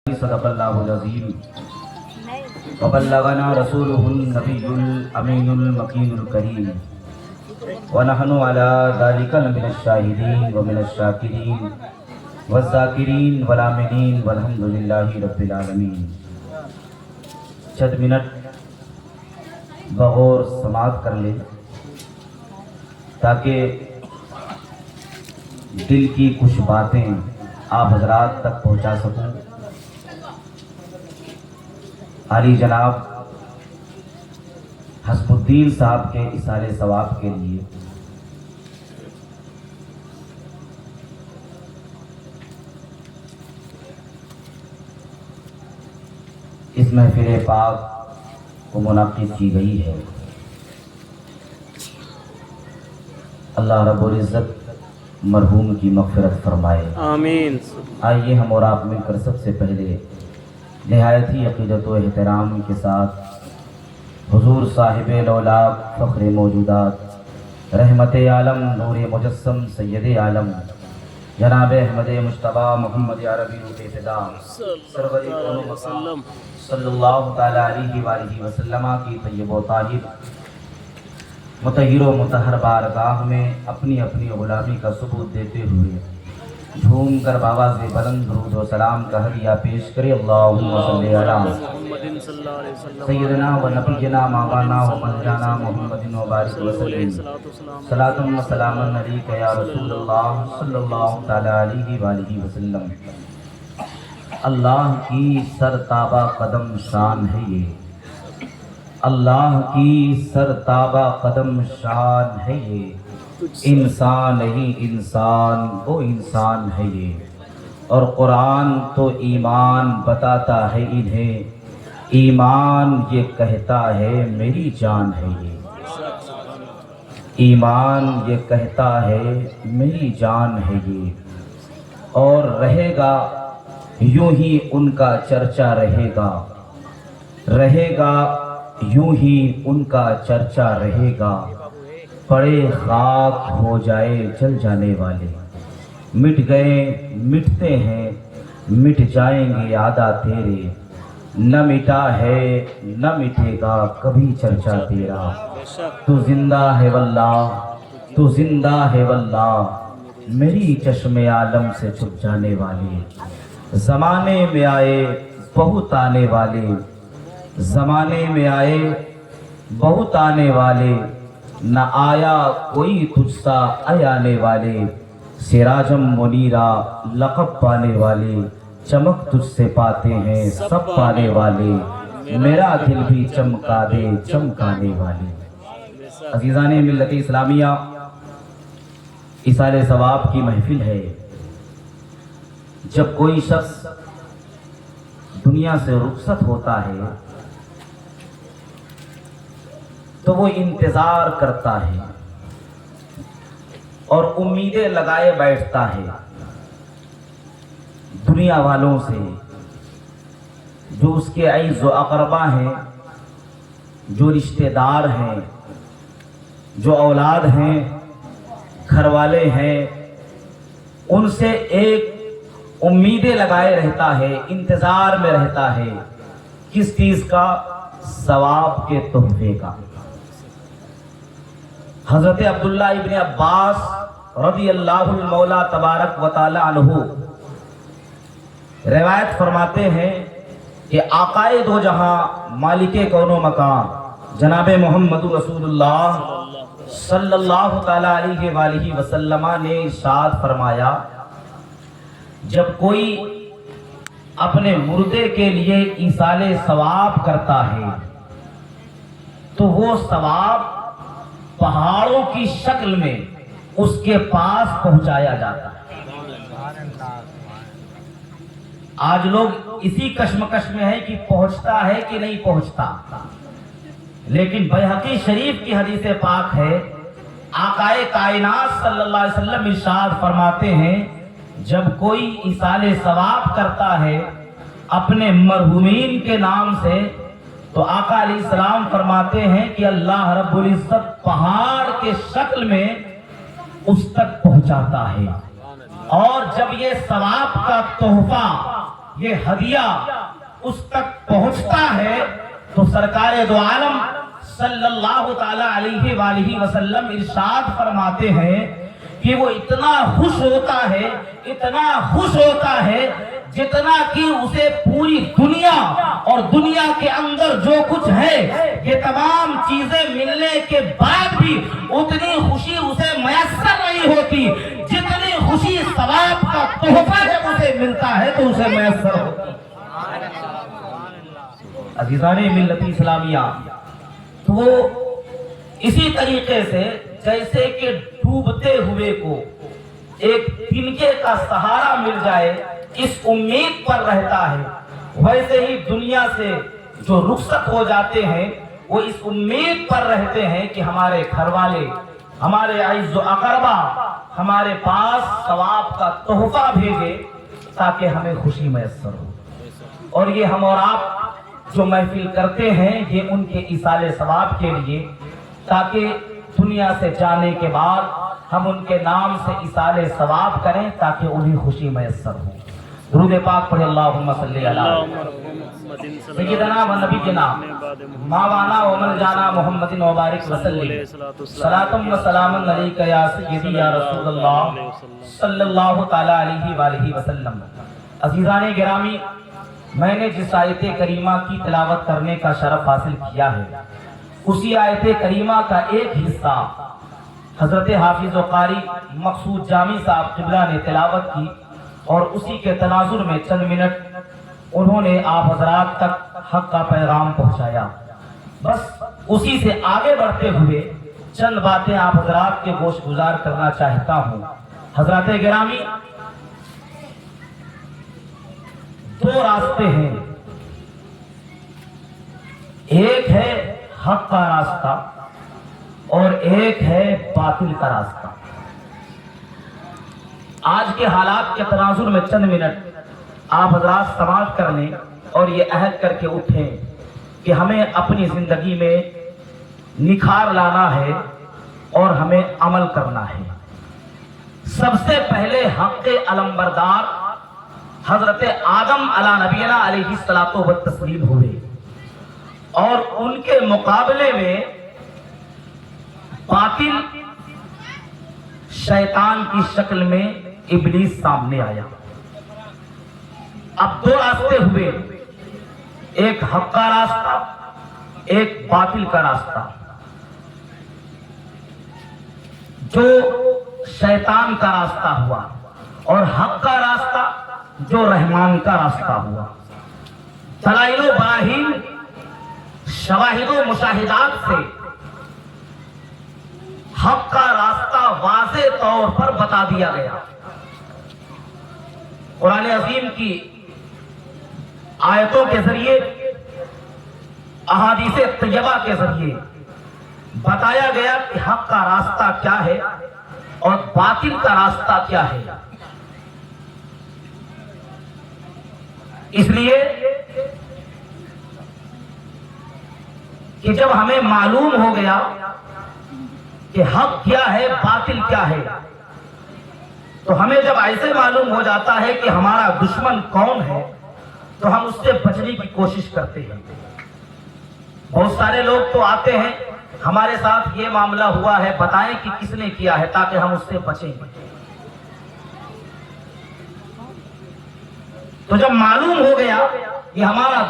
صدق اللہ العظیم وبلغنا رسولہ النبی الامین المکین الکریم ونحن علی ذلک لمن الشاہدین ومن الشاکرین والذاکرین والآمنین والحمد للہ رب العالمین۔ چند منٹ بغور سماعت کر لیں تاکہ دل کی کچھ باتیں آپ حضرات تک پہنچا سکوں۔ عالی جناب حسب الدین صاحب کے اصال ثواب کے لیے اس محفل پاک کو منعقد کی گئی ہے۔ اللہ رب العزت مرحوم کی مغفرت فرمائے، آمین۔ آئیے ہم اور آپ مل کر سب سے پہلے نہایت ہی عقیدت و احترام کے ساتھ حضور صاحب لولاق فخر موجودات رحمت عالم نور مجسم سید عالم جناب احمد مجتبیٰ محمد عربی روح فدا سرور کون و مقام صلی اللہ تعالی علیہ وآلہ وسلم کی طیب و طاہر مطہر و مطہر بارگاہ میں اپنی اپنی غلامی کا ثبوت دیتے ہوئے جھوم کر بآواز بلند درود و سلام کا ہدیہ پیش کرے۔ اللہم صلی علی سیدنا و نبینا مولانا و مولانا محمد و بارک وسلم صلاۃ و سلام علیک یا رسول اللہ صلی اللہ تعالی علیہ وآلہ وسلم۔ اللہ کی سرتابہ قدم شان ہے یہ، اللہ کی سرتابہ قدم شان ہے یہ، انسان نہیں انسان وہ انسان ہے یہ، اور قرآن تو ایمان بتاتا ہے انہیں، ایمان یہ کہتا ہے میری جان ہے یہ، ایمان یہ کہتا ہے میری جان ہے یہ، اور رہے گا یوں ہی ان کا چرچا رہے گا، رہے گا یوں ہی ان کا چرچا رہے گا، پڑے خاک ہو جائے جل جانے والے، مٹ گئے مٹتے ہیں مٹ جائیں گے عادا تیرے، نہ مٹا ہے نہ مٹے گا کبھی چرچا تیرا، تو زندہ ہے واللہ تو زندہ ہے واللہ، میری چشم عالم سے چھپ جانے والے، زمانے میں آئے بہت آنے والے، زمانے میں آئے بہت آنے والے، نہ آیا کوئی تجھ سا اے آنے والے، سراجم منیرا لقب پانے والے، چمک تجھ سے پاتے ہیں سب پانے والے، میرا دل بھی چمکا دے چمکانے والے۔ عزیزان ملت اسلامیہ، اصال ثواب کی محفل ہے۔ جب کوئی شخص دنیا سے رخصت ہوتا ہے تو وہ انتظار کرتا ہے اور امیدیں لگائے بیٹھتا ہے دنیا والوں سے، جو اس کے عزیز و اقربا ہیں، جو رشتہ دار ہیں، جو اولاد ہیں، گھر والے ہیں، ان سے ایک امیدیں لگائے رہتا ہے، انتظار میں رہتا ہے، کس چیز کا؟ ثواب کے تحفے کا۔ حضرت عبداللہ ابن عباس رضی اللہ المولا تبارک و تعالی عنہ روایت فرماتے ہیں کہ آقائے دو جہاں مالک کون و مکان جناب محمد رسول اللہ صلی اللہ تعالی علیہ وآلہ وسلم نے ارشاد فرمایا، جب کوئی اپنے مردے کے لیے ایصال ثواب کرتا ہے تو وہ ثواب پہاڑوں کی شکل میں اس کے پاس پہنچایا جاتا ہے۔ آج لوگ اسی کشمکش میں ہے کہ پہنچتا ہے کہ نہیں پہنچتا، لیکن بیہقی شریف کی حدیث پاک ہے، آقائے کائنات صلی اللہ علیہ وسلم ارشاد فرماتے ہیں، جب کوئی ایصال ثواب کرتا ہے اپنے مرحومین کے نام سے تو آقا علیہ السلام فرماتے ہیں کہ اللہ رب العزت پہاڑ کے شکل میں اس تک پہنچاتا ہے، اور جب یہ ثواب کا تحفہ یہ ہدیہ اس تک پہنچتا ہے تو سرکار دو عالم صلی اللہ تعالی علیہ وآلہ وسلم ارشاد فرماتے ہیں کہ وہ اتنا خوش ہوتا ہے جتنا کہ اسے پوری دنیا اور دنیا کے اندر جو کچھ ہے یہ تمام چیزیں ملنے کے بعد بھی اتنی خوشی اسے میسر نہیں ہوتی جتنی خوشی ثواب کا تحفہ جب اسے ملتا ہے تو اسے میسر ہوتی۔ عزیزان ملت اسلامیہ، تو اسی طریقے سے جیسے کہ ڈوبتے ہوئے کو ایک تنکے کا سہارا مل جائے اس امید پر رہتا ہے، ویسے ہی دنیا سے جو رخصت ہو جاتے ہیں وہ اس امید پر رہتے ہیں کہ ہمارے گھر والے، ہمارے عزیز و اقربا ہمارے پاس ثواب کا تحفہ بھیجے تاکہ ہمیں خوشی میسر ہو۔ اور یہ ہم اور آپ جو محفل کرتے ہیں یہ ان کے ایصال ثواب کے لیے، تاکہ دنیا سے جانے کے بعد ہم ان کے نام سے ایصال ثواب کریں تاکہ انہیں خوشی میسر ہو۔ درود پاک پڑھیں، اللہم صلی علی سیدنا و نبینا مولانا و مولانا محمد مبارک وسلم صلاۃ و سلام علیک یا سیدی یا رسول اللہ صلی اللہ تعالی علیہ وآلہ وسلم۔ عزیزان گرامی، میں نے جس آیت کریمہ کی تلاوت کرنے کا شرف حاصل کیا ہے اسی آیت کریمہ کا ایک حصہ حضرت حافظ و قاری مقصود جامی صاحب قبلہ نے تلاوت کی، اور اسی کے تناظر میں چند منٹ انہوں نے آپ حضرات تک حق کا پیغام پہنچایا۔ بس اسی سے آگے بڑھتے ہوئے چند باتیں آپ حضرات کے گوش گزار کرنا چاہتا ہوں۔ حضرات گرامی، دو راستے ہیں، ایک ہے حق کا راستہ اور ایک ہے باطل کا راستہ۔ آج کے حالات کے تناظر میں چند منٹ آپ حضرات سماعت کر لیں اور یہ عہد کر کے اٹھیں کہ ہمیں اپنی زندگی میں نکھار لانا ہے اور ہمیں عمل کرنا ہے۔ سب سے پہلے حق علمبردار حضرت آدم علی نبینا علیہ الصلوۃ والتسلیم ہوئے، اور ان کے مقابلے میں باطل شیطان کی شکل میں ابلیس سامنے آیا۔ اب دو راستے ہوئے، ایک حق کا راستہ، ایک باطل کا راستہ۔ جو شیطان کا راستہ ہوا اور حق کا راستہ جو رحمان کا راستہ ہوا۔ دلائل و براہین، شواہد و مشاہدات سے حق کا راستہ واضح طور پر بتا دیا گیا۔ قرآن عظیم کی آیتوں کے ذریعے، احادیث طیبہ کے ذریعے بتایا گیا کہ حق کا راستہ کیا ہے اور باطل کا راستہ کیا ہے۔ اس لیے کہ جب ہمیں معلوم ہو گیا کہ حق کیا ہے باطل کیا ہے، تو ہمیں جب ایسے معلوم ہو جاتا ہے کہ ہمارا دشمن کون ہے تو ہم اس سے بچنے کی کوشش کرتے ہیں۔ بہت سارے لوگ تو آتے ہیں، ہمارے ساتھ یہ معاملہ ہوا ہے، بتائیں کہ کس نے کیا ہے تاکہ ہم اس سے بچیں۔ تو جب معلوم ہو گیا کہ ہمارا